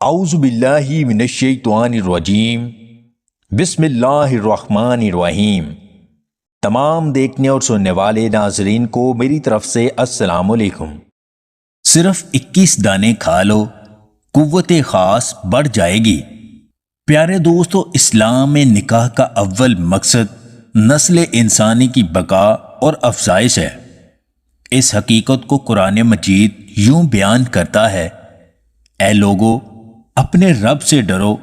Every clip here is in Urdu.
اعوذ باللہ من الشیطان الرجیم بسم اللہ الرحمن الرحیم۔ تمام دیکھنے اور سننے والے ناظرین کو میری طرف سے السلام علیکم۔ صرف 21 دانے کھا لو، قوت خاص بڑھ جائے گی۔ پیارے دوستو، اسلام میں نکاح کا اول مقصد نسل انسانی کی بقا اور افزائش ہے۔ اس حقیقت کو قرآن مجید یوں بیان کرتا ہے: اے لوگو، اپنے رب سے ڈرو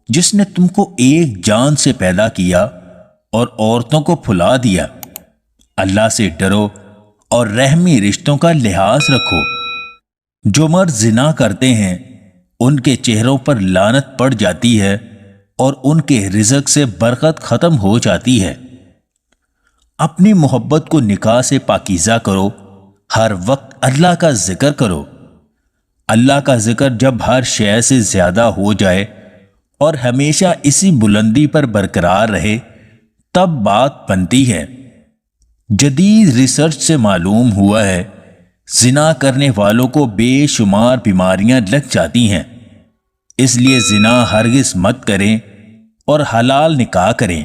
جس نے تم کو ایک جان سے پیدا کیا اور عورتوں کو پھلا دیا۔ اللہ سے ڈرو اور رحمی رشتوں کا لحاظ رکھو۔ جو مرد زنا کرتے ہیں ان کے چہروں پر لعنت پڑ جاتی ہے اور ان کے رزق سے برکت ختم ہو جاتی ہے۔ اپنی محبت کو نکاح سے پاکیزہ کرو، ہر وقت اللہ کا ذکر کرو۔ اللہ کا ذکر جب ہر شے سے زیادہ ہو جائے اور ہمیشہ اسی بلندی پر برقرار رہے تب بات بنتی ہے۔ جدید ریسرچ سے معلوم ہوا ہے زنا کرنے والوں کو بے شمار بیماریاں لگ جاتی ہیں۔ اس لیے زنا ہرگز مت کریں اور حلال نکاح کریں۔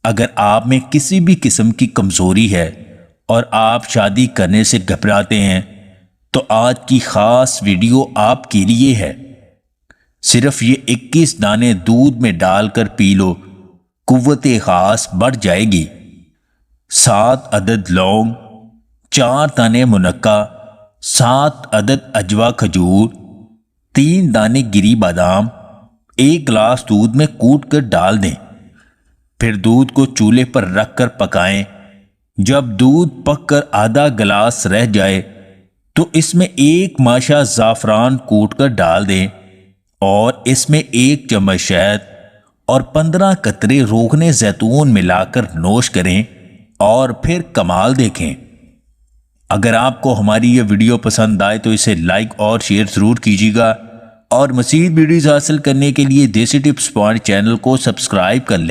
اگر آپ میں کسی بھی قسم کی کمزوری ہے اور آپ شادی کرنے سے گھبراتے ہیں تو آج کی خاص ویڈیو آپ کے لیے ہے۔ صرف یہ 21 دانے دودھ میں ڈال کر پی لو، قوت خاص بڑھ جائے گی۔ 7 عدد لونگ، 4 دانے منقع، 7 عدد اجوا کھجور، 3 دانے گری بادام 1 گلاس دودھ میں کوٹ کر ڈال دیں۔ پھر دودھ کو چولہے پر رکھ کر پکائیں۔ جب دودھ پک کر آدھا گلاس رہ جائے تو اس میں 1 ماشا زعفران کوٹ کر ڈال دیں اور اس میں 1 چمچ شہد اور 15 قطرے روغن زیتون ملا کر نوش کریں اور پھر کمال دیکھیں۔ اگر آپ کو ہماری یہ ویڈیو پسند آئے تو اسے لائک اور شیئر ضرور کیجیے گا، اور مزید ویڈیوز حاصل کرنے کے لیے دیسی ٹپس پوائنٹ چینل کو سبسکرائب کر لیں۔